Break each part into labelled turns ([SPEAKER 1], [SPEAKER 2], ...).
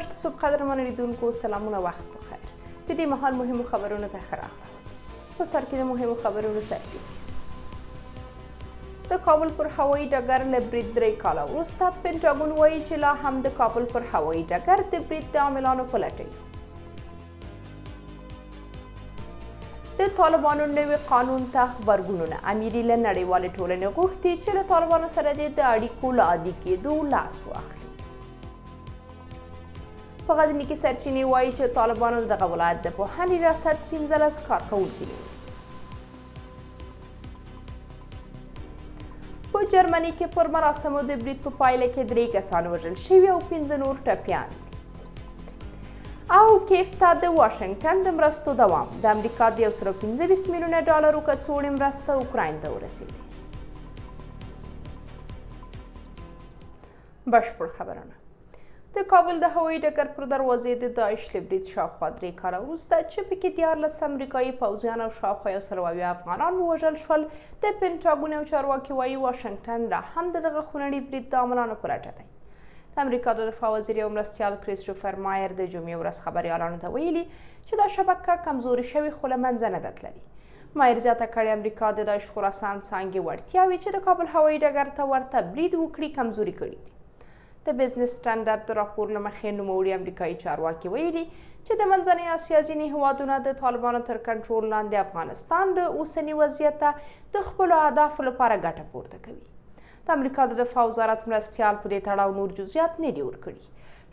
[SPEAKER 1] 8 صبح قدرمن لیدونکو سلامونه وخت بخیر. د دې مهال مهمو خبرونو ته ښه راغلاست. په سر کې د مهمو خبرونو سرټکی. د کابل پر هوایي ډګر له برید 3 کاله وروسته پنتاګون وایي چې لا هم د کابل پر هوایي ډګر د برید د عاملانو په لټه د طالبانو نوي قانون ته غبرګونونه امیر له نړیوالې ټولنې غوښتي چې له طالبانو سره د اړیکو له عادي کېدو لاس واخلي. په غزني کې سرچینې وایي چې طالبانو دغه ولایت د پوهنې ریاست 15 کارکوونکي لري. په جرمني کې پر مراسمو د برید په پایله کې 3 کسان وژل شوي او 15 نور ټپیان دي. او کېیف ته د واشنګټن د مرستو دوام د امریکا د 125 میلیونه ډالرو کڅوړې مرسته اوکراین ته ورسېدې. بشپړ خبرونه. د کابل د هوایي ډګر پر دروازې د داعش له برید شاوخوا 3 کاله وروسته چې پکې 14 امریکایي پوځیان او شاوخوا 100 افغانان ووژل شول، د پنتاګون او چارواکي وایي واشنګټن لا هم دغه خونړي برید د عاملانو په لټه دی. د امریکا د دفاع وزیر او مرستیال کریسټوفر مایر د جمعې ورځ خبریالانو ته ویلي چې دا شبکه کمزوري شوې خو له منځه نه ده تللې. مایر زیاته کړې امریکا د داعش خراسان څانګې وړتیاوې چې د کابل هوایي ډګر ته ورته برید وکړي کمزوري کړي دي. د بزنس سټنډرډ د راپور له مخې نوموړي امریکایي چارواکي ویلي چې د منځنۍ اسیا ځینې هیوادونه د طالبانو تر کنټرول لاندې افغانستان د اوسني وضعیت ته د خپلو اهدافو لپاره ګټه پورته کوي. د امریکا د دفاع وزارت مرستیال په دې تړاو نور جزئیات نه دي ورکړي.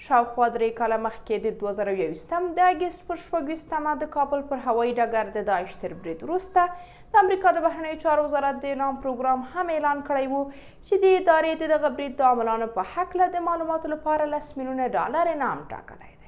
[SPEAKER 1] شاوخوا 3 کاله مخکې د 2021 د اګست پر 26 د کابل پر هوایي ډګر د داعش تر برید وروسته د امریکا د بهرنیو چارو وزارت د انعام پروګرام هم اعلان کړی و چې د ادارې د دغه برید د عاملانو په هکله د معلوماتو لپاره 10 میلیونه ډالر انعام ټاکلی دی.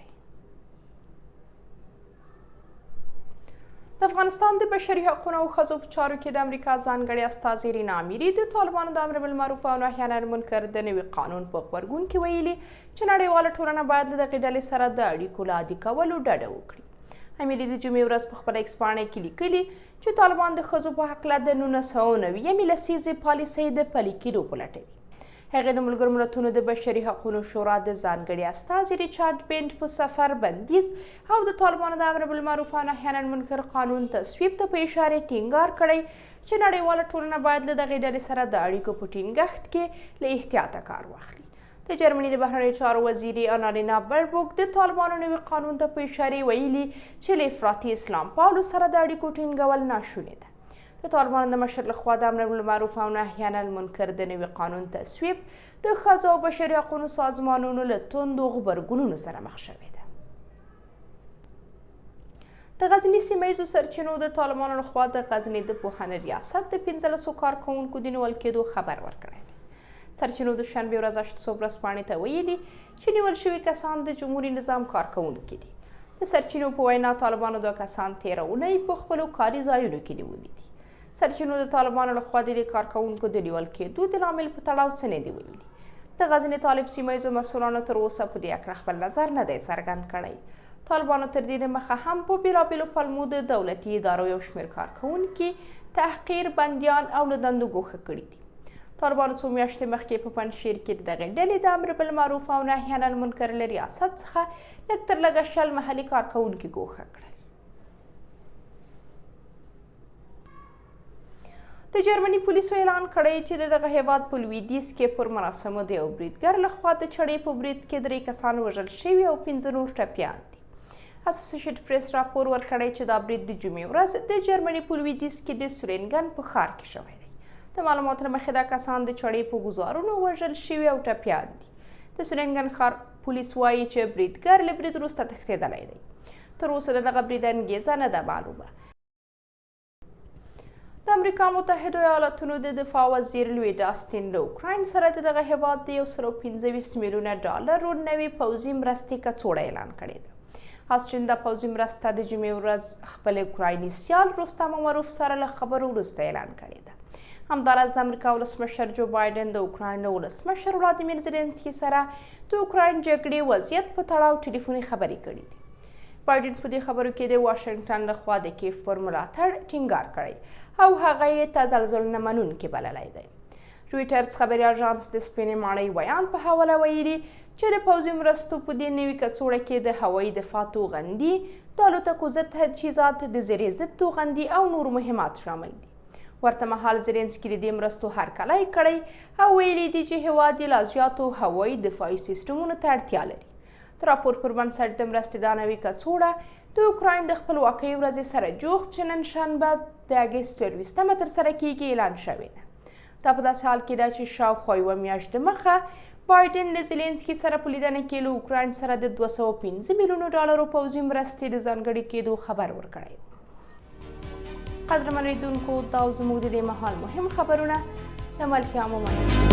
[SPEAKER 1] د افغانستان د بشري حقونو او ښځو په چارو کې د امریکا ځانګړې استازې رینا امیري د طالبانو د امر بالمعروف او نهي عن المنکر د نوي قانون په غبرګون کې ویلي چې نړیواله ټولنه باید له دغې ډلې سره د اړیکو له عادي کولو ډډه وکړي. امیري د جمعې ورځ په خپله ایکس پاڼه کې لیکلي چې طالبان د ښځو په هکله د 1990 لسیزې پالیسۍ د پلي کېدو په لټه دي. هغې د ملګرو ملتونو د بشري حقونو شورا د ځانګړي استازي ریچارډ بینټ په سفر بندیز او د طالبانو د امر بالمعروف او نهي عن المنکر قانون تصویب ته په اشارې ټینګار کړی چې نړیواله ټولنه باید له دغې ډلې سره د اړیکو په ټینګښت کې له احتیاطه کار واخلي. د جرمني د بهرنیو چارو وزیرې انالینا بربوک د طالبانو نوي قانون ته په اشارې ویلي چې له افراطي اسلام پالو سره د اړیکو ټینګول ناشونې ده. د طالبانو د مشر لخوا د امر بالمعروف او نهي عن المنکر د نوي قانون تصویب د ښځو او بشري حقونو سازمانونو له توندو غبرګونونو سره مخ شوې ده. د غزني سیمه ییزو سرچینو د طالبانو لخوا د غزني د پوهنې ریاست د 15 کارکوونکو د نیول کېدو خبر ورکړی دی. سرچینو د شنبې ورځ 8 ورځپاڼې ته ویلي چې نیول شوي کسان د جمهوري نظام کارکوونکي دي. د سرچینو په وینا طالبانو 2 کسان تېره اونۍ په خپلو کاري ځایونو کې نیولي دي. سرچینو د طالبانو لخوا د کارکوونکو د نیول کېدو د لامل په تړاو څه نه دي ویلي. د غزني طالب سیمه ییزو مسؤلانو تر اوسه په دې هکله خپل نظر نه دی څرګند کړی. طالبانو تر دې دمخه هم په بېلابېلو پلمو د دولتي ادارو یو شمېر کارکوونکي تحقیر، بندیان او له دندو ګوښه کړي دي. طالبانو 2 میاشتې مخکې په پنجشیر کې د دغې ډلې د امر بالمعروف او نهي عن المنکر له ریاست څخه لږ تر لږه 60 محلي کارکوونکي ګوښه کړل. د جرمني پولیسو اعلان کړی چې دغه هیواد په لویدیځ کې پر مراسمو د یو بریدګر لخوا د چړې په برید کې 3 کسان وژل شوي او 15 نور ټپیان دي. اسوسییشن پریس راپور ورکړی چې دا برید د جمعې ورځ د جرمني په لویدیځ کې د سورینګن په ښار کې شوی دی. د معلوماتو له مخې دا کسان د چړې په ګزارونو وژل شوي او ټپیان دي. د سورینګن ښار پولیس وایي چې بریدګر له برید وروسته تښتېدلی دی. تر اوسه د دغه برید انګیزه نه ده معلومه. د امریکا متحده ایالاتونو د دفاع وزیر لوید آستین له اوکراین سره د دغه هیواد د 125 میلیونه ډالرو نوي پوځي مرستې کڅوړه اعلان کړې ده. آستین د پوځي مرسته د جمعې ورځ خپل اوکرایني سیال وروسته معروف سره له خبرو وروسته اعلان کړې ده. همداراز د امریکا ولسمشر جو بایدن د اوکراین ولسمشر ولادیمیر زلنسکي سره د اوکراین جګړې وضعیت په تړاو ټلیفوني خبرې کړې دي. بایدن په دې خبرو کې د واشنګټن لخوا د کېیف پر ملاتړ ټینګار کړی او هغه یې تزلزل نه منونکی بللی دی. رویټرز خبري اژانس د سپینې ماڼۍ ویان په حواله ویلي چې د پوځي مرستو په دې نوي کڅوړه کې د هوایي دفاع توغندي، د الوتکو ضد تجهیزات، د زیرې ضد توغندي او نور مهمات شامل دي. ورته مهال زیلنسکي د دې مرستو هرکلی کړی او ویلي دي چې هیواد یې لا زیاتو هوایي دفاعي سیسټمونو ته اړتیا لري. د راپور پر بنسټ د مرستې دا نوې کڅوړه د اوکراین د خپلواکۍ ورځې سره جوخت چې نن شنبه د اګست 24 ترسره کیږي اعلان شوی ده. دا په داسې حال کې ده چې شاوخوا یوه میاشت دمخه بایډن له زیلنسکي سره په لیدنه کې له اوکراین سره د 205 میلیونو ډالرو پوځي مرستې د ځانګړي کېدو خبر ورکړی و. قدرمن لیدونکو، دا زموږ د دې مهال مهم خبرونه. د ملکیار مومند